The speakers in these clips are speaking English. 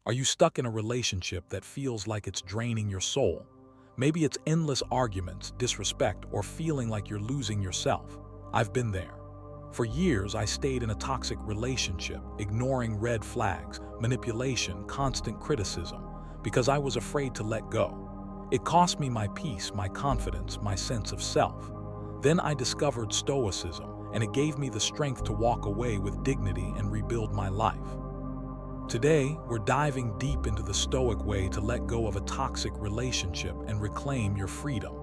Are you stuck in a relationship that feels like it's draining your soul? Maybe it's endless arguments, disrespect, or feeling like you're losing yourself. I've been there. For years, I stayed in a toxic relationship, ignoring red flags, manipulation, constant criticism, because I was afraid to let go. It cost me my peace, my confidence, my sense of self. Then I discovered Stoicism, and it gave me the strength to walk away with dignity and rebuild my life. Today, we're diving deep into the Stoic way to let go of a toxic relationship and reclaim your freedom.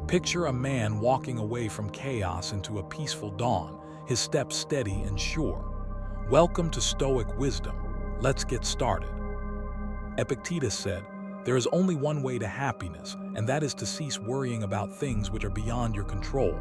Picture a man walking away from chaos into a peaceful dawn, his steps steady and sure. Welcome to Stoic wisdom. Let's get started. Epictetus said, "There is only one way to happiness, and that is to cease worrying about things which are beyond your control."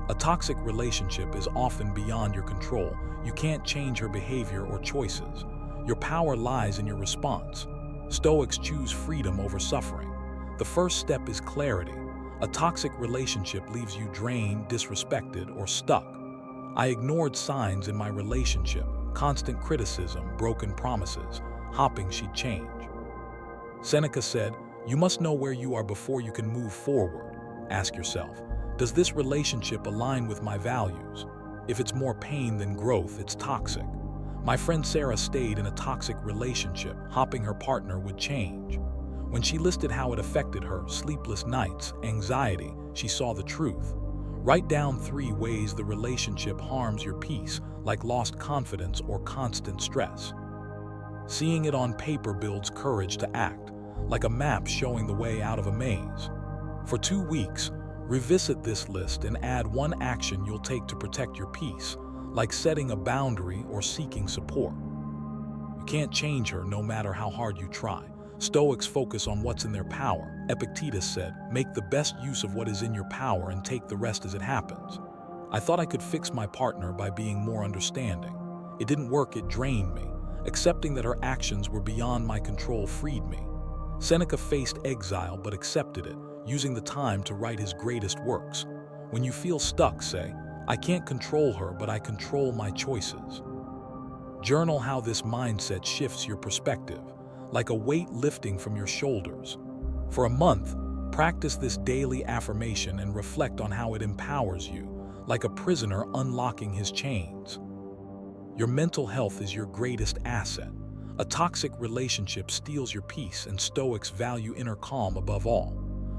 A toxic relationship is often beyond your control. You can't change her behavior or choices. Your power lies in your response. Stoics choose freedom over suffering. The first step is clarity. A toxic relationship leaves you drained, disrespected, or stuck. I ignored signs in my relationship, constant criticism, broken promises, hoping she'd change. Seneca said, "You must know where you are before you can move forward." Ask yourself, does this relationship align with my values? If it's more pain than growth, it's toxic. My friend Sarah stayed in a toxic relationship, hoping her partner would change. When she listed how it affected her, sleepless nights, anxiety, she saw the truth. Write down 3 ways the relationship harms your peace, like lost confidence or constant stress. Seeing it on paper builds courage to act, like a map showing the way out of a maze. For 2 weeks, revisit this list and add 1 action you'll take to protect your peace, like setting a boundary or seeking support. You can't change her no matter how hard you try. Stoics focus on what's in their power. Epictetus said, "Make the best use of what is in your power and take the rest as it happens." I thought I could fix my partner by being more understanding. It didn't work, it drained me. Accepting that her actions were beyond my control freed me. Seneca faced exile but accepted it, using the time to write his greatest works. When you feel stuck, say, "I can't control her, but I control my choices." Journal how this mindset shifts your perspective, like a weight lifting from your shoulders. For a month, practice this daily affirmation and reflect on how it empowers you, like a prisoner unlocking his chains. Your mental health is your greatest asset. A toxic relationship steals your peace, and Stoics value inner calm above all.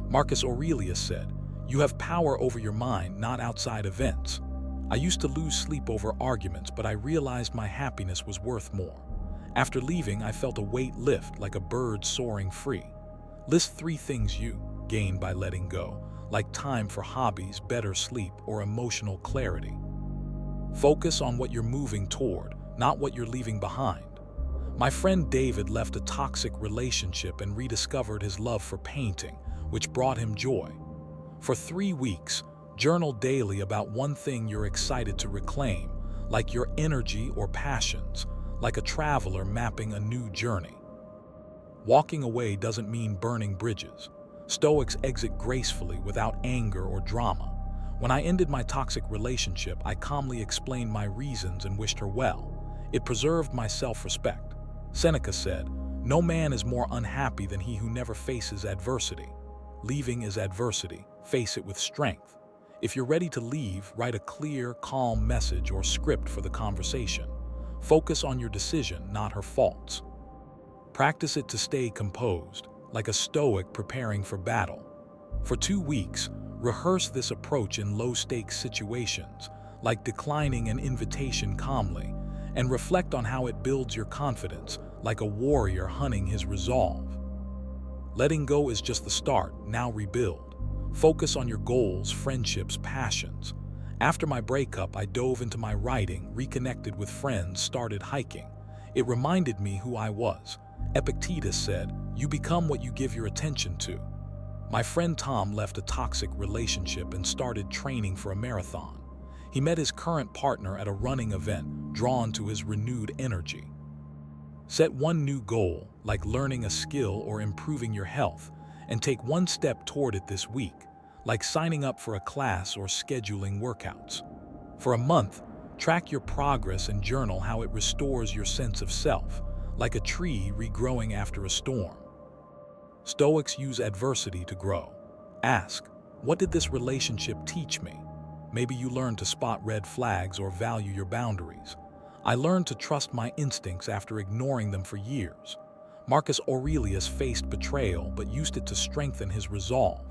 Marcus Aurelius said, "You have power over your mind, not outside events." I used to lose sleep over arguments, but I realized my happiness was worth more. After leaving, I felt a weight lift, like a bird soaring free. List 3 things you gain by letting go, like time for hobbies, better sleep, or emotional clarity. Focus on what you're moving toward, not what you're leaving behind. My friend David left a toxic relationship and rediscovered his love for painting, which brought him joy. For 3 weeks, journal daily about 1 thing you're excited to reclaim, like your energy or passions, like a traveler mapping a new journey. Walking away doesn't mean burning bridges. Stoics exit gracefully without anger or drama. When I ended my toxic relationship, I calmly explained my reasons and wished her well. It preserved my self-respect. Seneca said, "No man is more unhappy than he who never faces adversity." Leaving is adversity. Face it with strength. If you're ready to leave, write a clear, calm message or script for the conversation. Focus on your decision, not her faults. Practice it to stay composed, like a Stoic preparing for battle. For 2 weeks, rehearse this approach in low-stakes situations, like declining an invitation calmly, and reflect on how it builds your confidence, like a warrior hunting his resolve. Letting go is just the start, now rebuild. Focus on your goals, friendships, passions. After my breakup, I dove into my writing, reconnected with friends, started hiking. It reminded me who I was. Epictetus said, "You become what you give your attention to." My friend Tom left a toxic relationship and started training for a marathon. He met his current partner at a running event, drawn to his renewed energy. Set 1 new goal, like learning a skill or improving your health, and take 1 step toward it this week, like signing up for a class or scheduling workouts. For a month, track your progress and journal how it restores your sense of self, like a tree regrowing after a storm. Stoics use adversity to grow. Ask, what did this relationship teach me? Maybe you learned to spot red flags or value your boundaries. I learned to trust my instincts after ignoring them for years. Marcus Aurelius faced betrayal but used it to strengthen his resolve.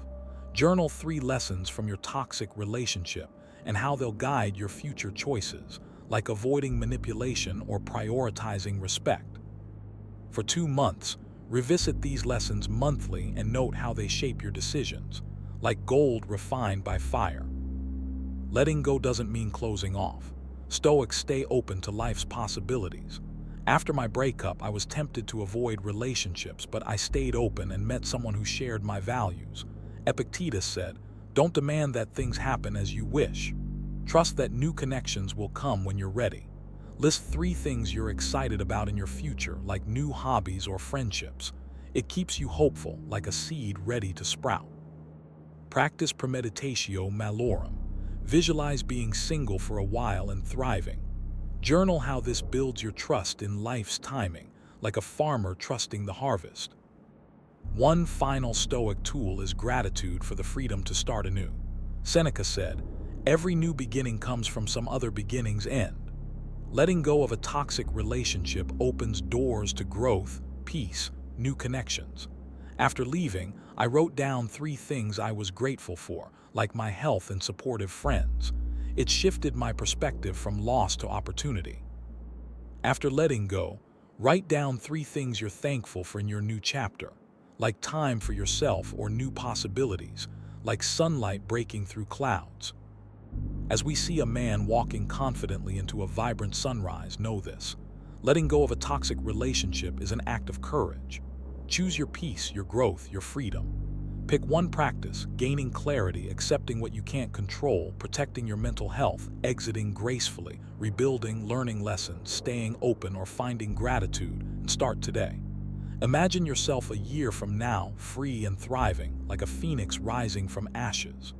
Journal 3 lessons from your toxic relationship and how they'll guide your future choices, like avoiding manipulation or prioritizing respect. For 2 months, revisit these lessons monthly and note how they shape your decisions, like gold refined by fire. Letting go doesn't mean closing off. Stoics stay open to life's possibilities. After my breakup, I was tempted to avoid relationships, but I stayed open and met someone who shared my values. Epictetus said, "Don't demand that things happen as you wish. Trust that new connections will come when you're ready." List 3 things you're excited about in your future, like new hobbies or friendships. It keeps you hopeful, like a seed ready to sprout. Practice premeditatio malorum. Visualize being single for a while and thriving. Journal how this builds your trust in life's timing, like a farmer trusting the harvest. One final Stoic tool is gratitude for the freedom to start anew. Seneca said, "Every new beginning comes from some other beginning's end." Letting go of a toxic relationship opens doors to growth, peace, new connections. After leaving, I wrote down 3 things I was grateful for, like my health and supportive friends. It shifted my perspective from loss to opportunity. After letting go, write down 3 things you're thankful for in your new chapter, like time for yourself or new possibilities, like sunlight breaking through clouds. As we see a man walking confidently into a vibrant sunrise, know this: letting go of a toxic relationship is an act of courage. Choose your peace, your growth, your freedom. Pick one practice: gaining clarity, accepting what you can't control, protecting your mental health, exiting gracefully, rebuilding, learning lessons, staying open, or finding gratitude, and start today. Imagine yourself a year from now, free and thriving, like a phoenix rising from ashes.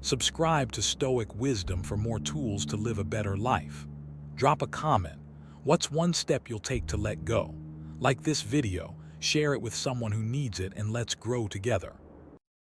Subscribe to Stoic Wisdom for more tools to live a better life. Drop a comment. What's one step you'll take to let go? Like this video, share it with someone who needs it, and let's grow together.